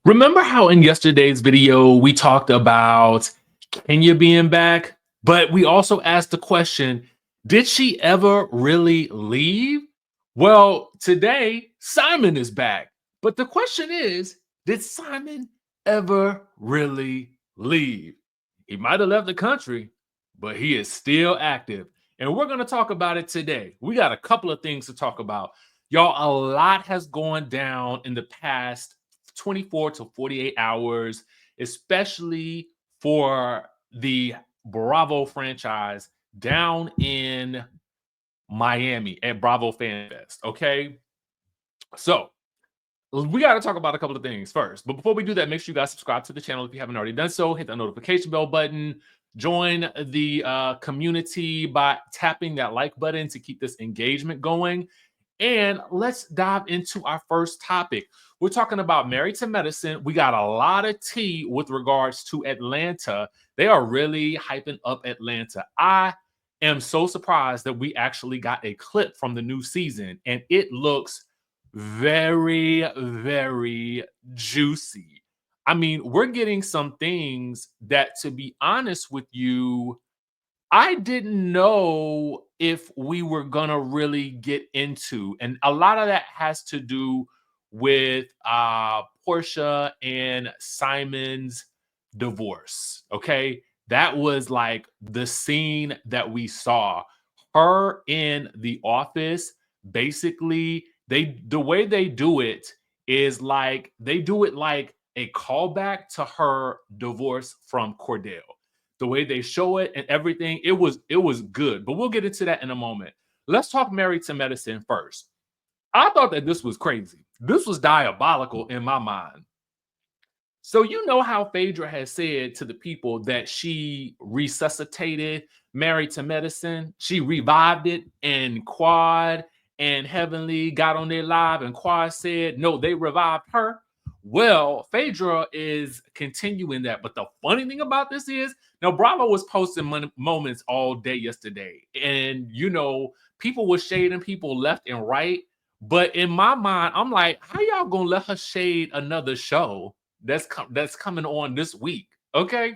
Remember how in yesterday's video we talked about Kenya being back, but we also asked the question, did she ever really leave? Well, today Simon is back, but the question is, did Simon ever really leave? He might have left the country, but he is still active. And we're going to talk about it today. We got a couple of things to talk about. Y'all, a lot has gone down in the past 24 to 48 hours, especially for the Bravo franchise down in Miami at Bravo Fan Fest. Okay. So we got to talk about a couple of things first. But before we do that, make sure you guys subscribe to the channel if you haven't already done so. Hit that notification bell button. Join the community by tapping that like button to keep this engagement going. And let's dive into our first topic. We're talking about Married to Medicine. We got a lot of tea with regards to Atlanta. They are really hyping up Atlanta. I am so surprised that we actually got a clip from the new season, and it looks very, very juicy. I mean, we're getting some things that, to be honest with you, I didn't know if we were gonna really get into, and a lot of that has to do with Porsha and Simon's divorce. Okay, that was like the scene that we saw her in the office. Basically, the way they do it is like they do it like a callback to her divorce from Cordell. The way they show it and everything, it was good. But we'll get into that in a moment. Let's talk Married to Medicine first. I thought that this was crazy. This was diabolical in my mind. So you know how Phaedra has said to the people that she resuscitated Married to Medicine? She revived it, and Quad and Heavenly got on their live, and Quad said, no, they revived her. Well, Phaedra is continuing that. But the funny thing about this is, now Bravo was posting moments all day yesterday. And, you know, people were shading people left and right. But in my mind, I'm like, how y'all gonna let her shade another show that's coming on this week? Okay.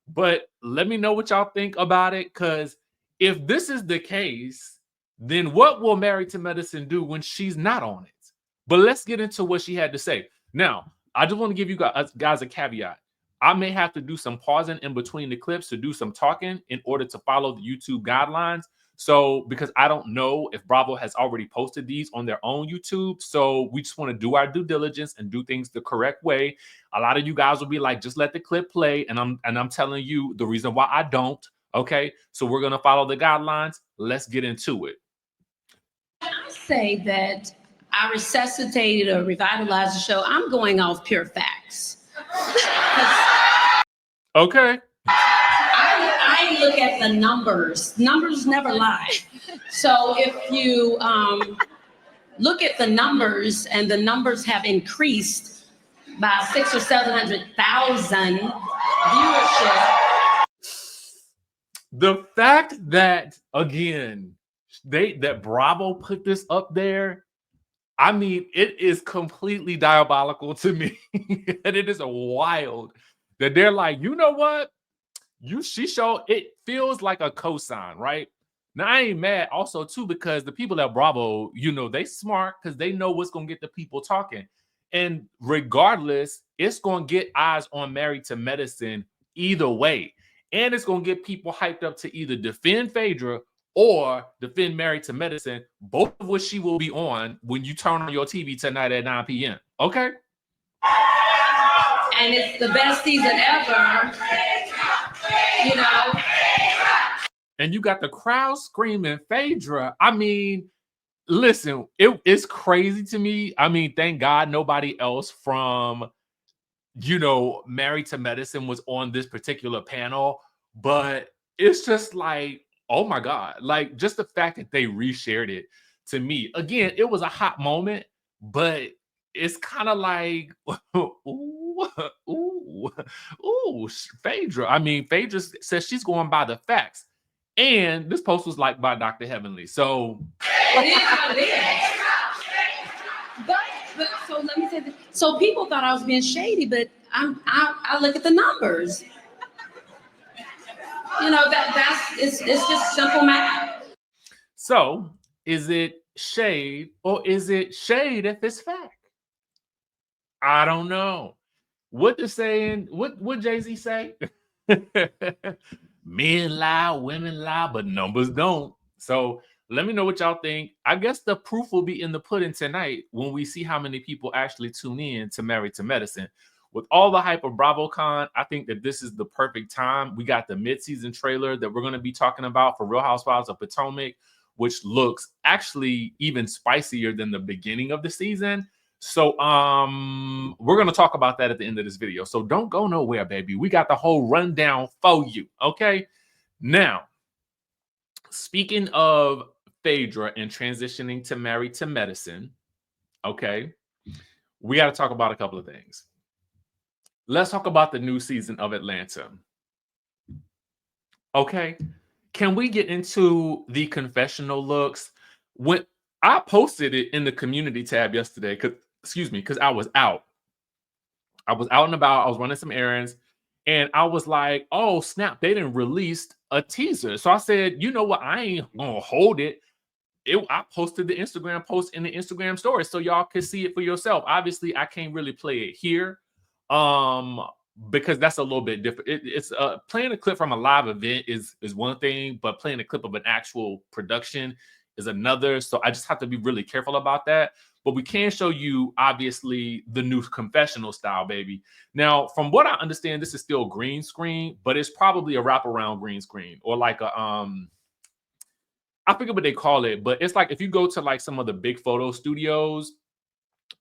But let me know what y'all think about it. Because if this is the case, then what will Married to Medicine do when she's not on it? But let's get into what she had to say. Now, I just want to give you guys a caveat. I may have to do some pausing in between the clips to do some talking in order to follow the YouTube guidelines. So, because I don't know if Bravo has already posted these on their own YouTube. So we just want to do our due diligence and do things the correct way. A lot of you guys will be like, just let the clip play. And I'm telling you the reason why I don't. Okay. So we're going to follow the guidelines. Let's get into it. When I say that I resuscitated or revitalized the show, I'm going off pure facts. Okay. I look at the numbers. Numbers never lie. So if you look at the numbers, and the numbers have increased by 600,000 or 700,000 viewership. The fact that, again, that Bravo put this up there, I mean, it is completely diabolical to me. And it is wild that they're like, you know what? She showed, it feels like a cosign, right? Now, I ain't mad also, too, because the people at Bravo, you know, they smart because they know what's going to get the people talking. And regardless, it's going to get eyes on Married to Medicine either way. And it's going to get people hyped up to either defend Phaedra or defend Married to Medicine, both of which she will be on when you turn on your TV tonight at 9 p.m. Okay? And it's the best season ever, you know. And you got the crowd screaming Phaedra. I mean, listen, it's crazy to me. I mean, thank God nobody else from, you know, Married to Medicine was on this particular panel. But it's just like, oh my God, like just the fact that they reshared it to me. Again, it was a hot moment, but it's kind of like, ooh, Phaedra. I mean, Phaedra says she's going by the facts. And this post was liked by Dr. Heavenly. So it is what it is. But So let me say this. So people thought I was being shady, but I look at the numbers. You know, it's just simple math. So is it shade or is it shade if it's fact? I don't know. What the saying, what Jay-Z say? Men lie, women lie, but numbers don't. So let me know what y'all think. I guess the proof will be in the pudding tonight when we see how many people actually tune in to Married to Medicine. With all the hype of BravoCon, I think that this is the perfect time. We got the mid-season trailer that we're going to be talking about for Real Housewives of Potomac, which looks actually even spicier than the beginning of the season. So we're going to talk about that at the end of this video. So don't go nowhere, baby. We got the whole rundown for you, okay? Now, speaking of Phaedra and transitioning to Married to Medicine, okay, we got to talk about a couple of things. Let's talk about the new season of Atlanta. Okay, can we get into the confessional looks? When I posted it in the community tab yesterday, because I was out. I was out and about. I was running some errands, and I was like, "Oh snap! They didn't release a teaser." So I said, "You know what? I ain't gonna hold it." I posted the Instagram post in the Instagram story so y'all could see it for yourself. Obviously, I can't really play it here, um, because that's a little bit different. It's playing a clip from a live event is one thing, but playing a clip of an actual production is another. So I just have to be really careful about that. But we can show you obviously the new confessional style, baby. Now, from what I understand, this is still green screen, but it's probably a wraparound green screen or like a I forget what they call it, but it's like if you go to like some of the big photo studios,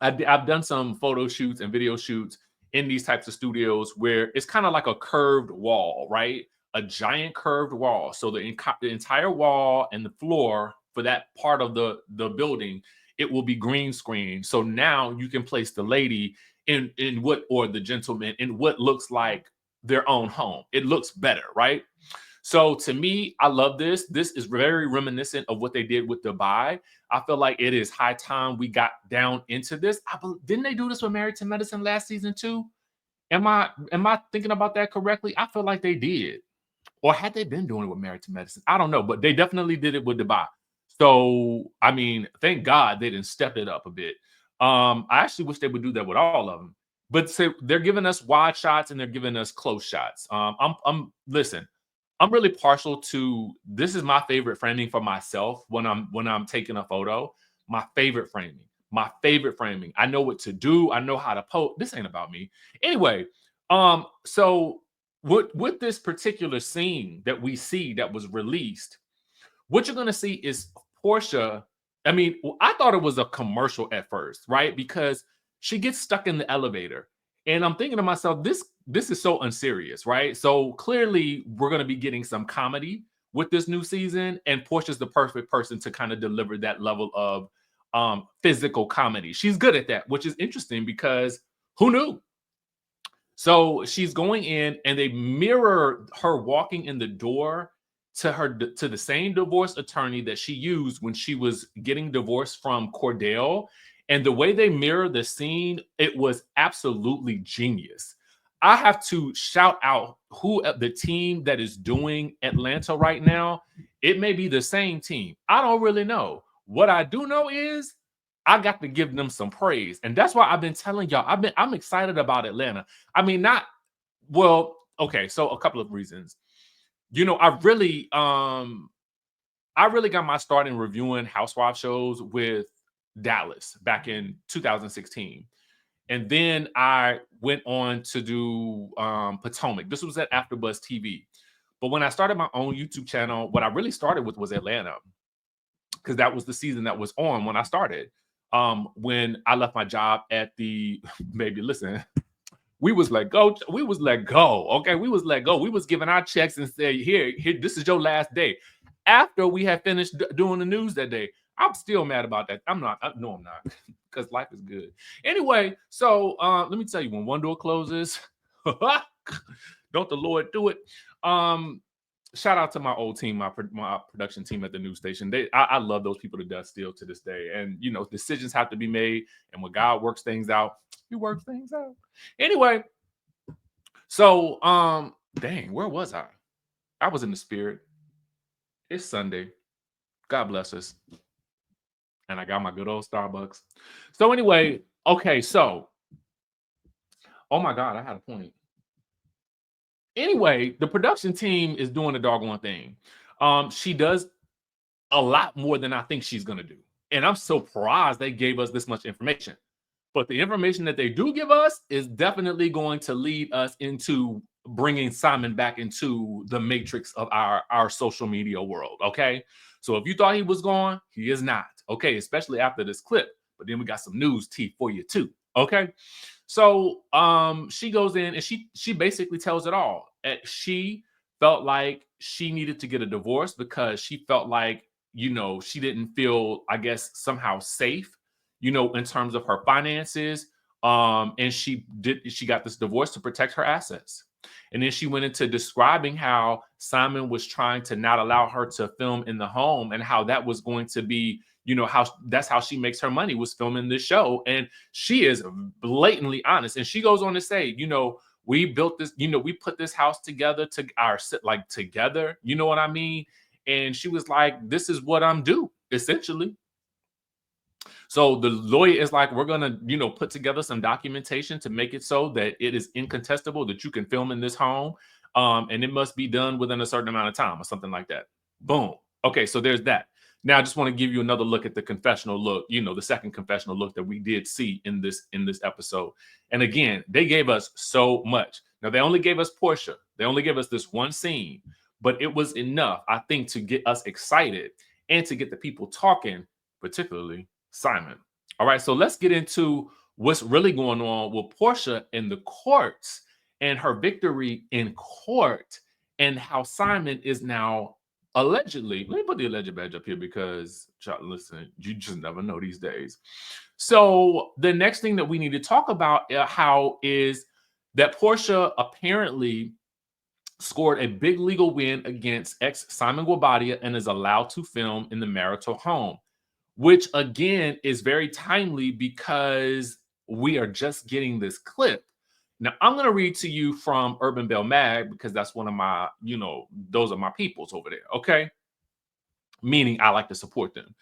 I've done some photo shoots and video shoots in these types of studios where it's kind of like a curved wall, right? A giant curved wall. So the entire wall and the floor for that part of the building, it will be green screen. So now you can place the lady in what, or the gentleman in what looks like their own home. It looks better, right? So to me, I love this. This is very reminiscent of what they did with Dubai. I feel like it is high time we got down into this. Didn't they do this with Married to Medicine last season too? Am I thinking about that correctly? I feel like they did. Or had they been doing it with Married to Medicine? I don't know, but they definitely did it with Dubai. So, I mean, thank God they didn't step it up a bit. I actually wish they would do that with all of them. But so they're giving us wide shots and they're giving us close shots. Listen, I'm really partial to this is my favorite framing for myself when I'm taking a photo. My favorite framing. My favorite framing. I know what to do. I know how to pose. This ain't about me. Anyway, so with this particular scene that we see that was released, what you're gonna see is Porsha. I mean, I thought it was a commercial at first, right? Because she gets stuck in the elevator. And I'm thinking to myself, this is so unserious, right? So clearly we're gonna be getting some comedy with this new season, and Portia's the perfect person to kind of deliver that level of physical comedy. She's good at that, which is interesting because who knew? So she's going in and they mirror her walking in the door to the same divorce attorney that she used when she was getting divorced from Cordell. And the way they mirror the scene, it was absolutely genius. I have to shout out who the team that is doing Atlanta right now. It may be the same team. I don't really know. What I do know is I got to give them some praise. And that's why I've been telling y'all, I'm excited about Atlanta. I mean, okay, so a couple of reasons. You know, I really got my start in reviewing housewife shows with Dallas back in 2016. And then I went on to do Potomac. This was at AfterBuzz TV. But when I started my own YouTube channel, what I really started with was Atlanta, because that was the season that was on when I started. When I left my job at the baby, listen, we was let go. We was let go. Okay, we was let go. We was giving our checks and said, here, this is your last day. After we had finished doing the news that day, I'm still mad about that. No, I'm not, because life is good. Anyway, so let me tell you, when one door closes, don't the Lord do it? shout out to my old team, my production team at the news station. I love those people to death still to this day. And you know, decisions have to be made, and when God works things out, He works things out. Anyway, so dang, where was I? I was in the spirit. It's Sunday. God bless us. And I got my good old Starbucks. So anyway, okay, so oh my God, I had a point. Anyway, the production team is doing a doggone thing. She does a lot more than I think she's gonna do. And I'm surprised they gave us this much information. But the information that they do give us is definitely going to lead us into bringing Simon back into the matrix of our social media world. Okay. So if you thought he was gone, he is not. Okay. Especially after this clip. But then we got some news tea for you too. Okay. So she goes in and she basically tells it all. She felt like she needed to get a divorce because she felt like, you know, she didn't feel, I guess, somehow safe, you know, in terms of her finances. And she got this divorce to protect her assets. And then she went into describing how Simon was trying to not allow her to film in the home and how that was going to be, you know, how that's how she makes her money, was filming this show. And she is blatantly honest. And she goes on to say, you know, we built this, you know, we put this house together to together, you know what I mean? And she was like, this is what I'm due, essentially. So the lawyer is like, we're going to, you know, put together some documentation to make it so that it is incontestable that you can film in this home. And it must be done within a certain amount of time or something like that. Boom. Okay, so there's that. Now I just want to give you another look at the confessional look, you know, the second confessional look that we did see in this episode. And again, they gave us so much. Now they only gave us Porsha. They only gave us this one scene, but it was enough, I think, to get us excited and to get the people talking, particularly Simon. All right, so let's get into what's really going on with Porsha in the courts and her victory in court, and how Simon is now allegedly, let me put the alleged badge up here because, listen, you just never know these days. So the next thing that we need to talk about how is that Porsha apparently scored a big legal win against ex Simon Guobadia and is allowed to film in the marital home, which again is very timely because we are just getting this clip. Now, I'm going to read to you from Urban Bell Mag because that's one of my, you know, those are my peoples over there. Okay. Meaning I like to support them.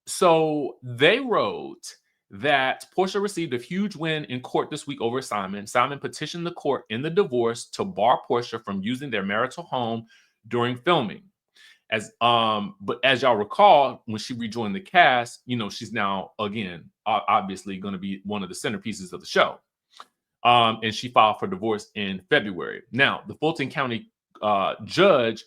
So they wrote that Porsha received a huge win in court this week over Simon. Simon petitioned the court in the divorce to bar Porsha from using their marital home during filming. But as y'all recall, when she rejoined the cast, you know, she's now again obviously going to be one of the centerpieces of the show. And she filed for divorce in February. Now, the Fulton County judge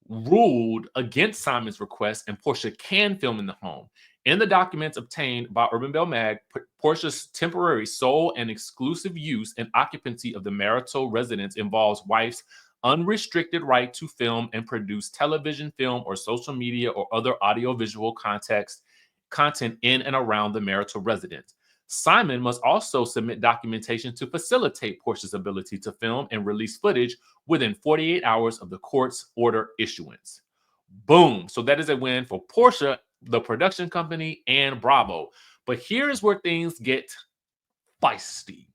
ruled against Simon's request, and Porsha can film in the home. In the documents obtained by Urban Bell Mag, Porsha's temporary sole and exclusive use and occupancy of the marital residence involves wife's unrestricted right to film and produce television, film, or social media or other audiovisual content in and around the marital residence. Simon must also submit documentation to facilitate Porsha's ability to film and release footage within 48 hours of the court's order issuance. Boom. So that is a win for Porsha, the production company, and Bravo. But here's where things get feisty.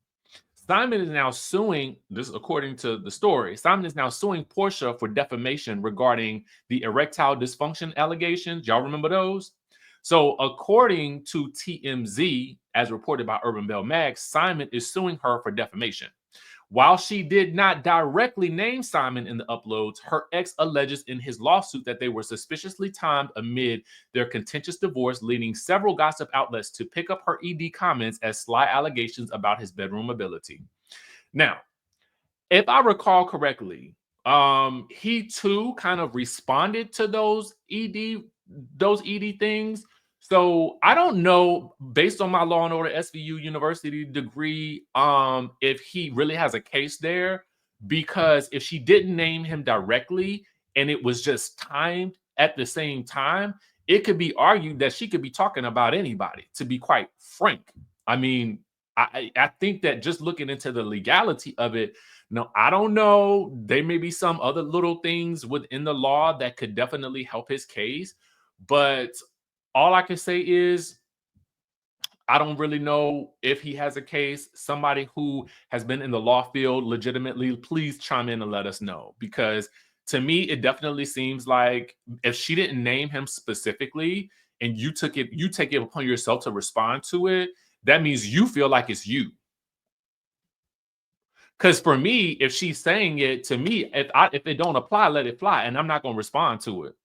Simon is now suing, this according to the story, Simon is now suing Porsha for defamation regarding the erectile dysfunction allegations. Y'all remember those? So according to TMZ, as reported by Urban Bell Mag, Simon is suing her for defamation. While she did not directly name Simon in the uploads, her ex alleges in his lawsuit that they were suspiciously timed amid their contentious divorce, leading several gossip outlets to pick up her ED comments as sly allegations about his bedroom ability. Now, if I recall correctly, he too kind of responded to those ED things. So I don't know, based on my Law and Order SVU University degree, if he really has a case there, because if she didn't name him directly and it was just timed at the same time, it could be argued that she could be talking about anybody, to be quite frank. I mean, I think that just looking into the legality of it, Now, I don't know. There may be some other little things within the law that could definitely help his case. But all I can say is I don't really know if he has a case. Somebody who has been in the law field legitimately, please chime in and let us know. Because to me, it definitely seems like if she didn't name him specifically and you take it upon yourself to respond to it, that means you feel like it's you. Because for me, if she's saying it to me, if it don't apply, let it fly, and I'm not going to respond to it.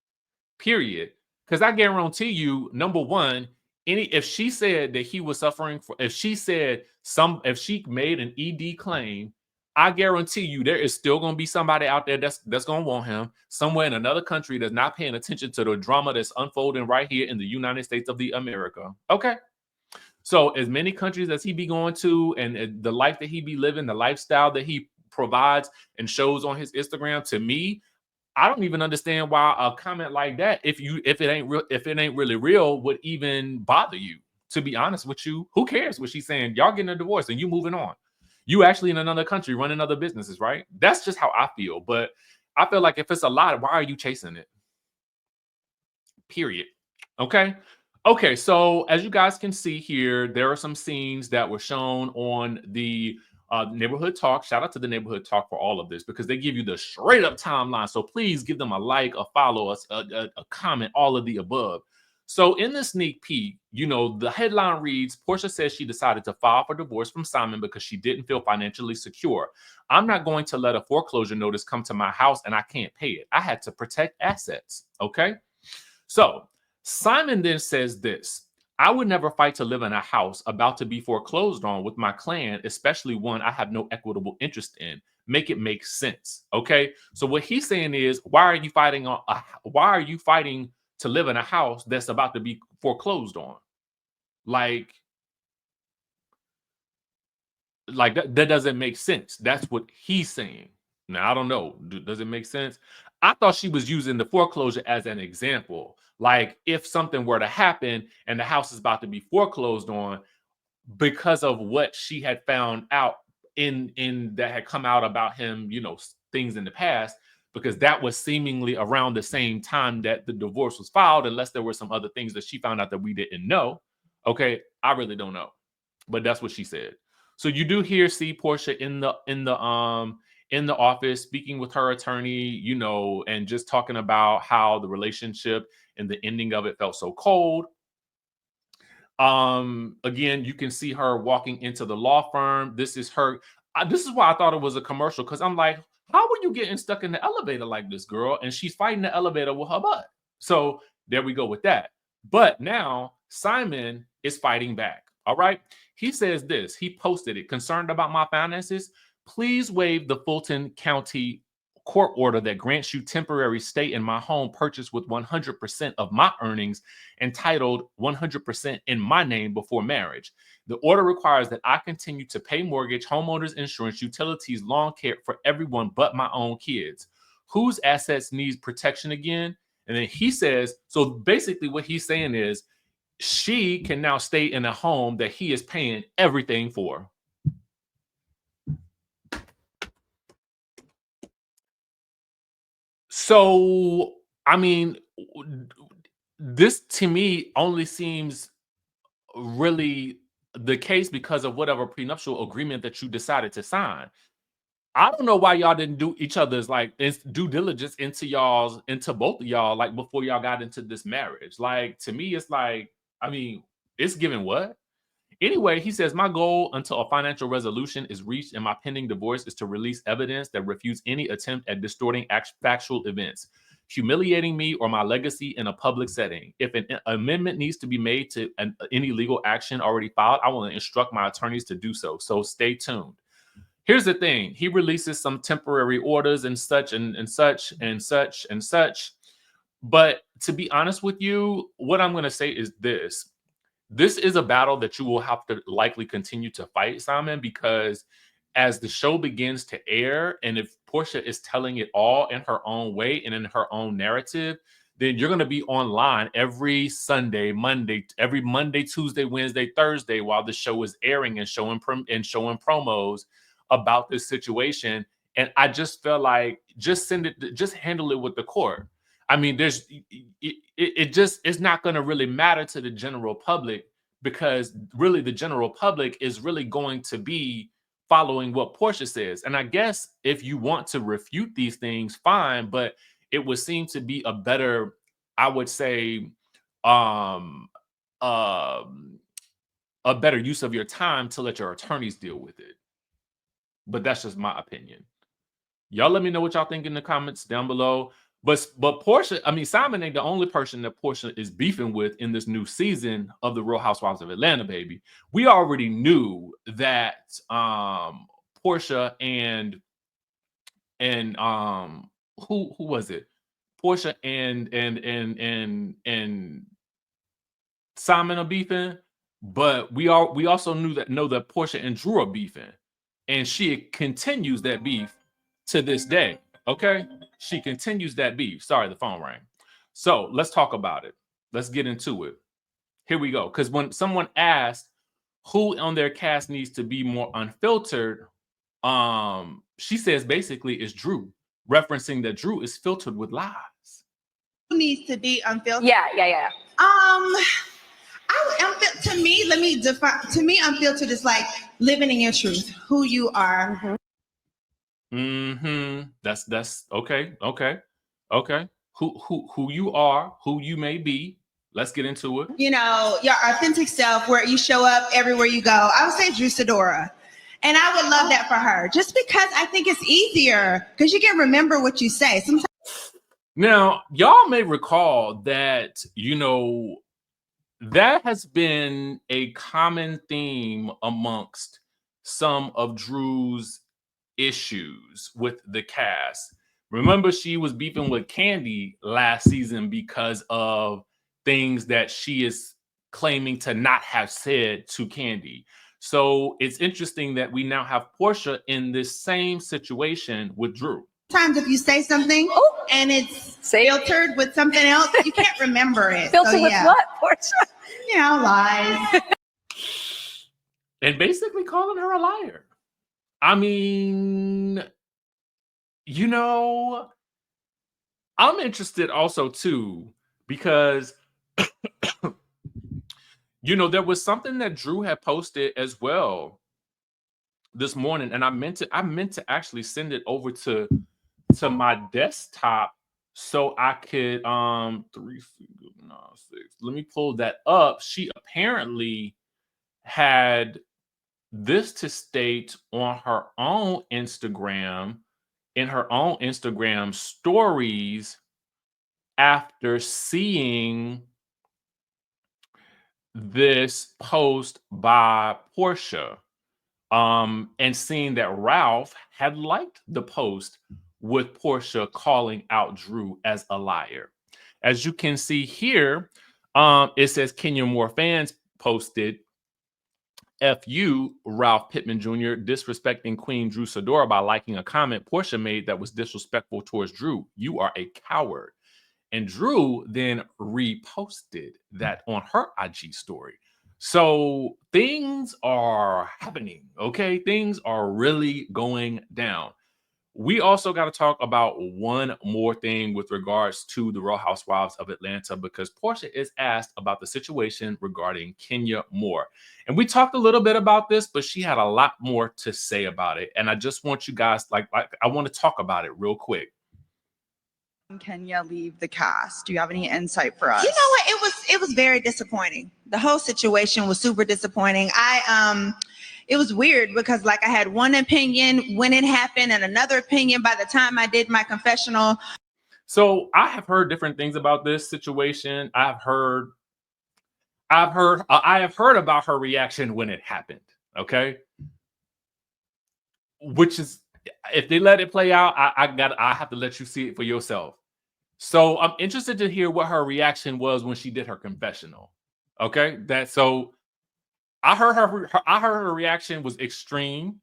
Period. Because I guarantee you, number one, if she said that he was suffering for, if she made an ED claim, I guarantee you there is still going to be somebody out there that's going to want him somewhere in another country that's not paying attention to the drama that's unfolding right here in the United States of the America. Okay. So as many countries as he be going to and the life that he be living, the lifestyle that he provides and shows on his Instagram, to me, I don't even understand why a comment like that, if it ain't really real, would even bother you. To be honest with you, who cares what she's saying? Y'all getting a divorce and you moving on. You actually in another country running other businesses, right? That's just how I feel. But I feel like if it's a lot, why are you chasing it? Period. Okay. Okay. So as you guys can see here, there are some scenes that were shown on the Neighborhood Talk. Shout out to the Neighborhood Talk for all of this because they give you the straight up timeline. So please give them a like, a follow, a comment, all of the above. So in the sneak peek, the headline reads, Porsha says she decided to file for divorce from Simon because she didn't feel financially secure. I'm not going to let a foreclosure notice come to my house and I can't pay it. I had to protect assets. Okay. So Simon then says this: I would never fight to live in a house about to be foreclosed on with my clan, especially one I have no equitable interest in. Make it make sense. Okay. So what he's saying is, why are you fighting to live in a house that's about to be foreclosed on? Like that doesn't make sense. That's what he's saying. Now, I don't know. Does it make sense? I thought she was using the foreclosure as an example. Like if something were to happen and the house is about to be foreclosed on because of what she had found out in that had come out about him, things in the past, because that was seemingly around the same time that the divorce was filed, unless there were some other things that she found out that we didn't know. Okay, I really don't know. But that's what she said. So you do see Porsha in the office speaking with her attorney, and just talking about how the relationship and the ending of it felt so cold. Again, you can see her walking into the law firm. This is her. This is why I thought it was a commercial, because I'm like, how are you getting stuck in the elevator like this, girl? And she's fighting the elevator with her butt. So there we go with that. But now Simon is fighting back. All right. He says this. He posted it. Concerned about my finances? Please waive the Fulton County court order that grants you temporary stay in my home purchased with 100% of my earnings and titled 100% in my name before marriage. The order requires that I continue to pay mortgage, homeowners insurance, utilities, lawn care for everyone but my own kids. Whose assets needs protection again? And then he says, so basically what he's saying is she can now stay in a home that he is paying everything for. So, I mean, this to me only seems really the case because of whatever prenuptial agreement that you decided to sign. I don't know why y'all didn't do each other's due diligence into both of y'all, like before y'all got into this marriage. Like, to me, it's like, I mean, it's given what? Anyway, he says, my goal until a financial resolution is reached in my pending divorce is to release evidence that refutes any attempt at distorting factual events, humiliating me or my legacy in a public setting. If an amendment needs to be made to any legal action already filed, I will instruct my attorneys to do so. So stay tuned. Here's the thing. He releases some temporary orders and such and such and such and such. But to be honest with you, what I'm going to say is this. This is a battle that you will have to likely continue to fight, Simon, because as the show begins to air, and if Porsha is telling it all in her own way and in her own narrative, then you're going to be online every Sunday, every Monday, Tuesday, Wednesday, Thursday, while the show is airing and showing promos about this situation. And I just felt like just handle it with the court. I mean, it's not going to really matter to the general public, because really the general public is really going to be following what Porsha says. And I guess if you want to refute these things, fine, but it would seem to be a better, I would say, um, um, a better use of your time to let your attorneys deal with it. But that's just my opinion. Y'all let me know what y'all think in the comments down below. But Porsha, I mean, Simon ain't the only person that Porsha is beefing with in this new season of the Real Housewives of Atlanta, baby. We already knew that Porsha and who was it? Porsha and Simon are beefing, but we also know that Porsha and Drew are beefing, and she continues that beef to this day. Okay, she continues that beef. Sorry, the phone rang. So let's talk about it. Let's get into it. Here we go. Because when someone asked who on their cast needs to be more unfiltered, she says basically it's Drew, referencing that Drew is filtered with lies. Who needs to be unfiltered? Yeah. To me, let me define. To me, unfiltered is like living in your truth, who you are. That's okay. Who you are, who you may be. Let's get into it. You know, your authentic self, where you show up everywhere you go. I would say Drew Sidora. And I would love that for her, just because I think it's easier because you can remember what you say. Sometimes. Now, y'all may recall that, you know, that has been a common theme amongst some of Drew's issues with the cast. Remember, she was beefing with Kandi last season because of things that she is claiming to not have said to Kandi. So it's interesting that we now have Porsha in this same situation with Drew. Sometimes if you say something and it's filtered with something else, you can't remember it. Filtered with what, Porsha? You know, lies. And basically calling her a liar. I mean, you know, I'm interested also too, because you know, there was something that Drew had posted as well this morning, and I meant to actually send it over to my desktop so I could 396. Let me pull that up. She apparently had this to state on her own Instagram, in her own Instagram stories, after seeing this post by Porsha, and seeing that Ralph had liked the post with Porsha calling out Drew as a liar. As you can see here, it says Kenya Moore fans posted, "F.U. Ralph Pittman Jr. disrespecting Queen Drew Sidora by liking a comment Porsha made that was disrespectful towards Drew. You are a coward." And Drew then reposted that on her IG story. So things are happening, okay? Things are really going down. We also got to talk about one more thing with regards to the Real Housewives of Atlanta, because Porsha is asked about the situation regarding Kenya Moore. And we talked a little bit about this, but she had a lot more to say about it. And I just want you guys, I want to talk about it real quick. Kenya leave the cast? Do you have any insight for us? You know what? It was very disappointing. The whole situation was super disappointing. It was weird because I had one opinion when it happened and another opinion by the time I did my confessional. So I have heard different things about this situation. I have heard about her reaction when it happened. Okay. Which is, if they let it play out, I have to let you see it for yourself. So I'm interested to hear what her reaction was when she did her confessional. Okay. I heard her reaction was extreme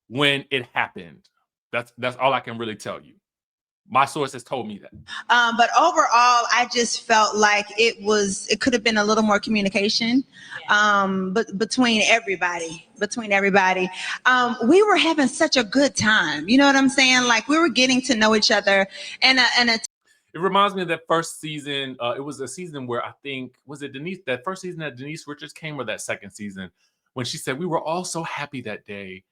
when it happened. That's all I can really tell you. My source has told me that. But overall, I just felt like it could have been a little more communication, but between everybody. We were having such a good time. You know what I'm saying? Like, we were getting to know each other, and it reminds me of that first season. It was a season where I think, was it Denise, that first season that Denise Richards came, or that second season, when she said, we were all so happy that day.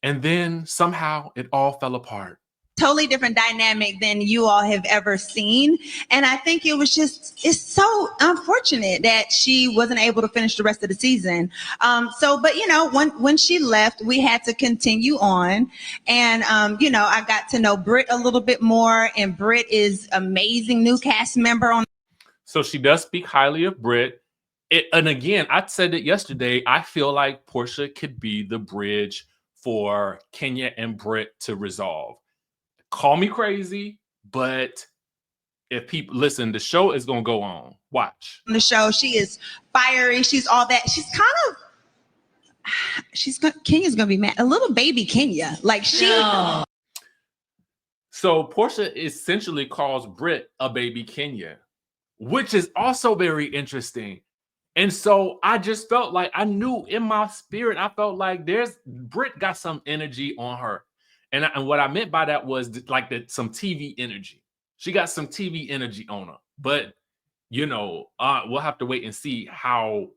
And then somehow it all fell apart. Totally different dynamic than you all have ever seen. And I think it's so unfortunate that she wasn't able to finish the rest of the season. But you know, when she left, we had to continue on. And, you know, I got to know Britt a little bit more, and Britt is amazing new cast member on. So she does speak highly of Britt. And again, I said it yesterday, I feel like Porsha could be the bridge for Kenya and Britt to resolve. Call me crazy, but if people listen, the show is going to go on. Watch. The show, she is fiery. She's all that. Kenya's going to be mad. A little baby Kenya. Like she. No. So Porsha essentially calls Britt a baby Kenya, which is also very interesting. And so I just felt like, I knew in my spirit, I felt like Britt got some energy on her. And what I meant by that was like some TV energy. She got some TV energy on her. But, you know, we'll have to wait and see how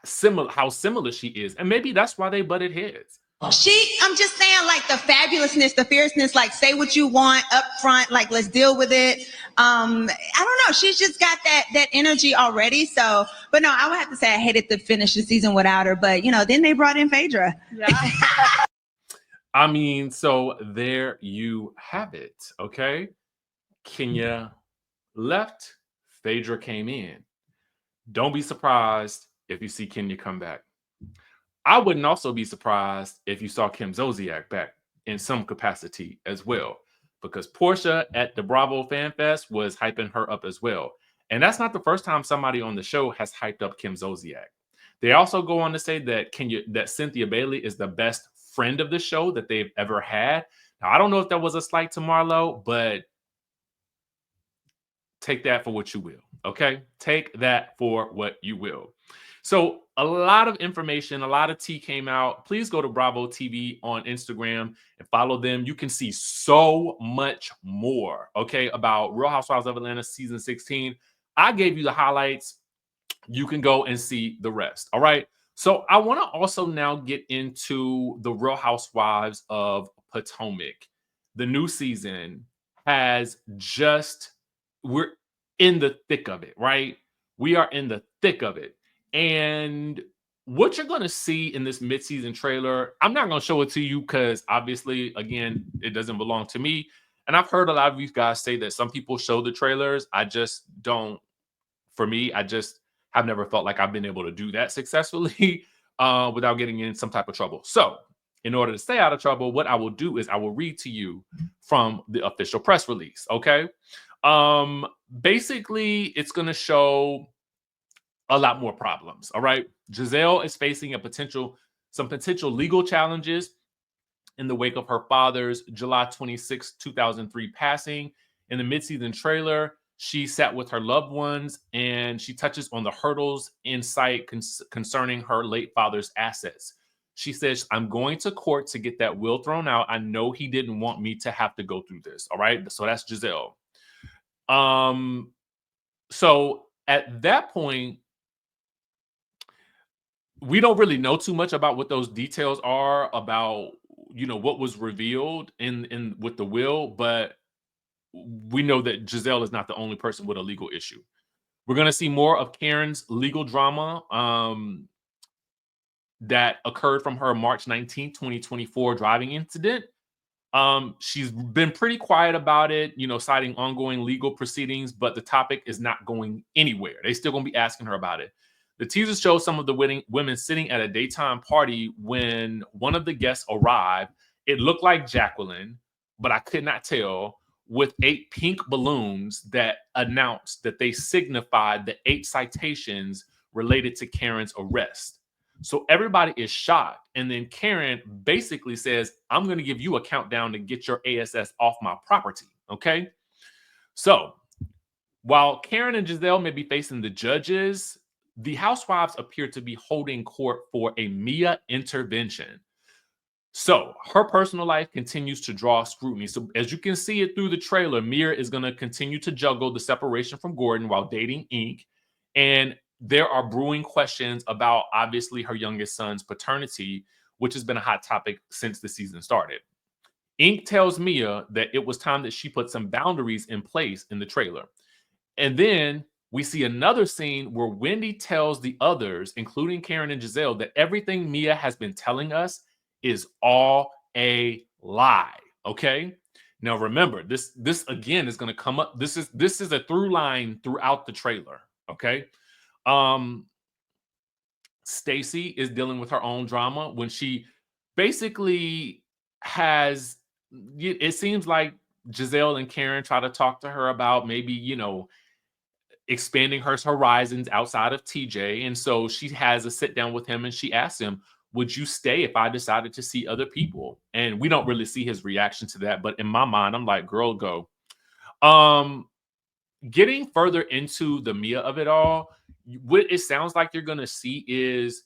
similar she is. And maybe that's why they butted heads. I'm just saying, like, the fabulousness, the fierceness, like, say what you want up front, like, let's deal with it. I don't know. She's just got that energy already. So, but no, I would have to say I hated to finish the season without her. But, you know, then they brought in Phaedra. Yeah. I mean, so there you have it, okay? Kenya left, Phaedra came in. Don't be surprised if you see Kenya come back. I wouldn't also be surprised if you saw Kim Zolciak back in some capacity as well, because Porsha at the Bravo Fan Fest was hyping her up as well. And that's not the first time somebody on the show has hyped up Kim Zolciak. They also go on to say that Cynthia Bailey is the best friend of the show that they've ever had. Now, I don't know if that was a slight to Marlo, but take that for what you will, okay? Take that for what you will. So a lot of information, a lot of tea came out. Please go to Bravo TV on Instagram and follow them. You can see so much more, okay, about Real Housewives of Atlanta season 16. I gave you the highlights. You can go and see the rest, all right? So I want to also now get into the Real Housewives of Potomac. The new season we're in the thick of it, right? We are in the thick of it. And what you're going to see in this mid-season trailer, I'm not going to show it to you because obviously, again, it doesn't belong to me. And I've heard a lot of you guys say that some people show the trailers. I just don't. For me, I just have never felt like I've been able to do that successfully without getting in some type of trouble. So in order to stay out of trouble, what I will do is I will read to you from the official press release, okay? Basically, it's going to show a lot more problems, all right? Giselle is facing some potential legal challenges in the wake of her father's July 26, 2003 passing. In the mid-season trailer, she sat with her loved ones and she touches on the hurdles in sight concerning her late father's assets. She says, I'm going to court to get that will thrown out. I know he didn't want me to have to go through this. All right. So that's Giselle. So at that point, we don't really know too much about what those details are about, you know, what was revealed in with the will, but we know that Giselle is not the only person with a legal issue. We're going to see more of Karen's legal drama that occurred from her March 19, 2024 driving incident. She's been pretty quiet about it, you know, citing ongoing legal proceedings, but the topic is not going anywhere. They still going to be asking her about it. The teaser shows some of the women sitting at a daytime party when one of the guests arrived. It looked like Jacqueline, but I could not tell, with 8 pink balloons that announced that they signified the 8 citations related to Karen's arrest. So everybody is shocked. And then Karen basically says, I'm going to give you a countdown to get your ASS off my property. Okay. So while Karen and Giselle may be facing the judges, the housewives appear to be holding court for a Mia intervention. So her personal life continues to draw scrutiny. So as you can see it through the trailer, Mia is going to continue to juggle the separation from Gordon while dating Ink. And there are brewing questions about obviously her youngest son's paternity, which has been a hot topic since the season started. Ink tells Mia that it was time that she put some boundaries in place in the trailer. And then we see another scene where Wendy tells the others, including Karen and Giselle, that everything Mia has been telling us is all a lie. Okay. Now remember, this again is going to come up. This is a through line throughout the trailer. Okay. Stacy is dealing with her own drama when she basically has, it seems like Giselle and Karen try to talk to her about maybe, expanding her horizons outside of TJ. And so she has a sit down with him and she asks him, would you stay if I decided to see other people? And we don't really see his reaction to that. But in my mind, I'm like, girl, go. Getting further into the Mia of it all, what it sounds like you're going to see is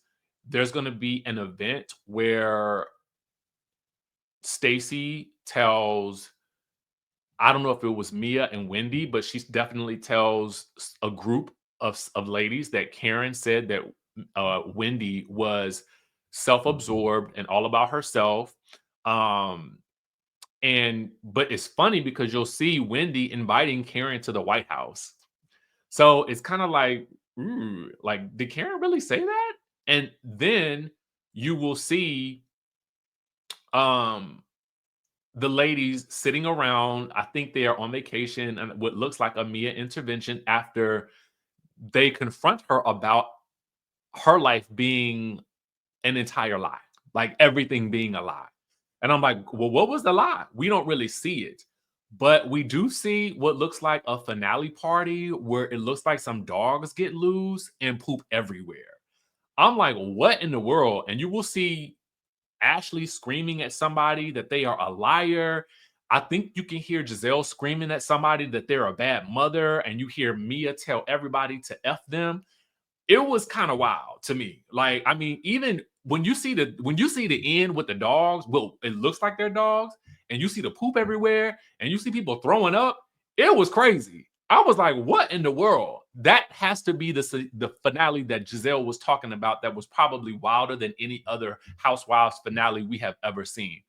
there's going to be an event where Stacy tells, I don't know if it was Mia and Wendy, but she definitely tells a group of ladies that Karen said that Wendy was self-absorbed and all about herself. But it's funny because you'll see Wendy inviting Karen to the White House. So it's kind of like, ooh, like, did Karen really say that? And then you will see the ladies sitting around. I think they are on vacation and what looks like a Mia intervention after they confront her about her life being an entire lie, like everything being a lie. And I'm like, well, what was the lie? We don't really see it, but we do see what looks like a finale party where it looks like some dogs get loose and poop everywhere. I'm like, what in the world? And you will see Ashley screaming at somebody that they are a liar. I think you can hear Giselle screaming at somebody that they're a bad mother, and you hear Mia tell everybody to F them. It was kind of wild to me. Like, I mean, even when you see the end with the dogs, well, it looks like they're dogs, and you see the poop everywhere, and you see people throwing up, it was crazy. I was like, what in the world? That has to be the finale that Giselle was talking about that was probably wilder than any other Housewives finale we have ever seen.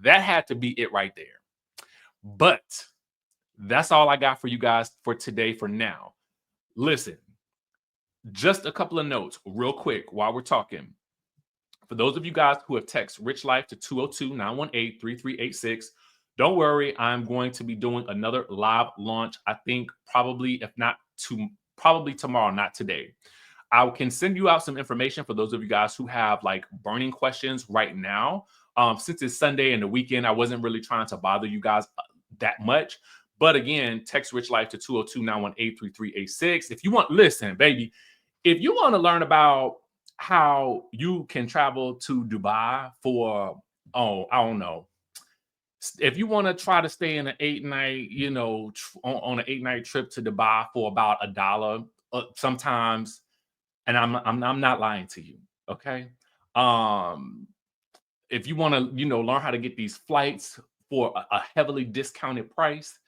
That had to be it right there. But that's all I got for you guys for today for now. Listen, just a couple of notes real quick while we're talking. For those of you guys who have texted Rich Life to 202-918-3386, don't worry, I'm going to be doing another live launch. I think probably, if not probably tomorrow, not today. I can send you out some information for those of you guys who have like burning questions right now. Since it's Sunday and the weekend, I wasn't really trying to bother you guys that much. But again, text Rich Life to 202-918-3386. If you want, listen, baby, if you want to learn about how you can travel to Dubai for, I don't know. If you want to try to stay in an 8-night, on an 8-night trip to Dubai for about $1, sometimes, and I'm not lying to you, okay? If you want to, learn how to get these flights for a heavily discounted price,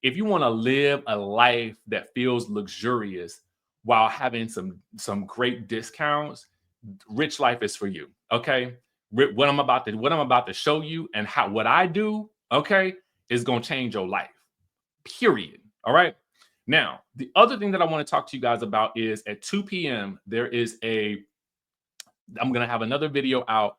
if you want to live a life that feels luxurious while having some great discounts, Rich Life is for you. Okay. What I'm about to show you and what I do, okay, is going to change your life. Period. All right. Now, the other thing that I want to talk to you guys about is at 2 p.m. I'm going to have another video out.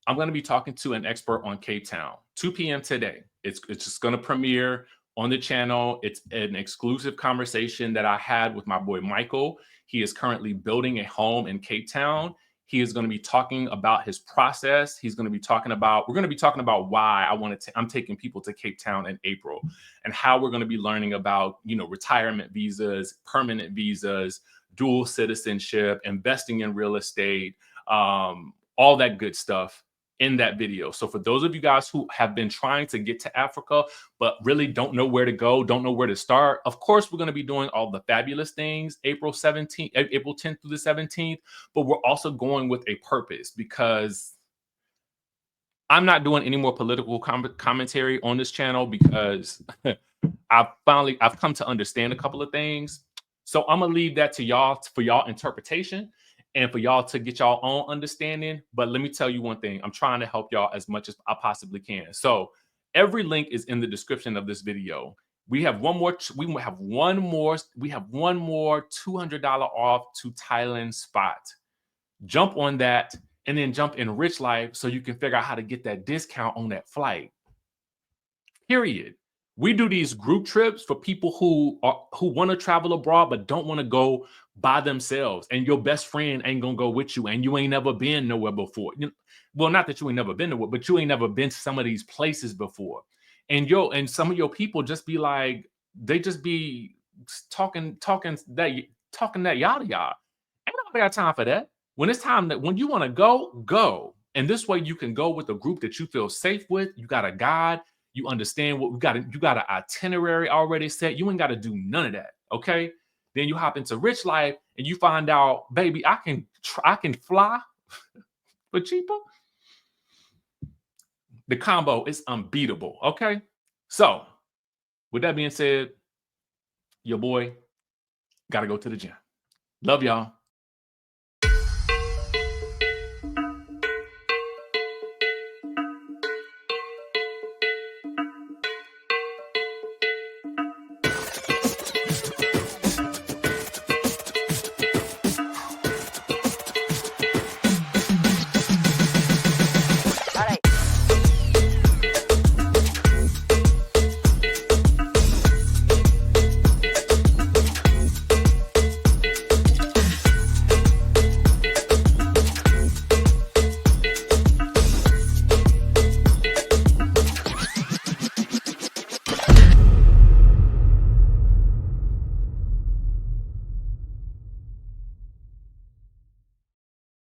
I'm going to be talking to an expert on Cape Town, 2 p.m. today. It's just going to premiere on the channel. It's an exclusive conversation that I had with my boy Michael. He is currently building a home in Cape Town. He is going to be talking about his process. We're going to be talking about why I'm taking people to Cape Town in April, and how we're going to be learning about, retirement visas, permanent visas, dual citizenship, investing in real estate, all that good stuff in that video. So for those of you guys who have been trying to get to Africa, but really don't know where to go, don't know where to start, of course, we're going to be doing all the fabulous things April 17th, April 10th through the 17th, but we're also going with a purpose, because I'm not doing any more political commentary on this channel, because I've come to understand a couple of things. So I'm gonna leave that to y'all for y'all interpretation and for y'all to get y'all own understanding. But let me tell you one thing: I'm trying to help y'all as much as I possibly can. So every link is in the description of this video. We have one more. We have one more $200 off to Thailand spot. Jump on that, and then jump in Rich Life so you can figure out how to get that discount on that flight. Period. We do these group trips for people who want to travel abroad but don't want to go by themselves, and your best friend ain't gonna go with you, and you ain't never been nowhere before. Well, not that you ain't never been nowhere, but you ain't never been to some of these places before. And some of your people just be like, they just be talking that yada yada. Ain't nobody got time for that. When it's time when you want to go. And this way you can go with a group that you feel safe with. You got a guide. You understand what we got. You got an itinerary already set. You ain't got to do none of that. Okay. Then you hop into Rich Life and you find out, baby, I can fly for cheaper. The combo is unbeatable. Okay. So with that being said, your boy got to go to the gym. Love y'all.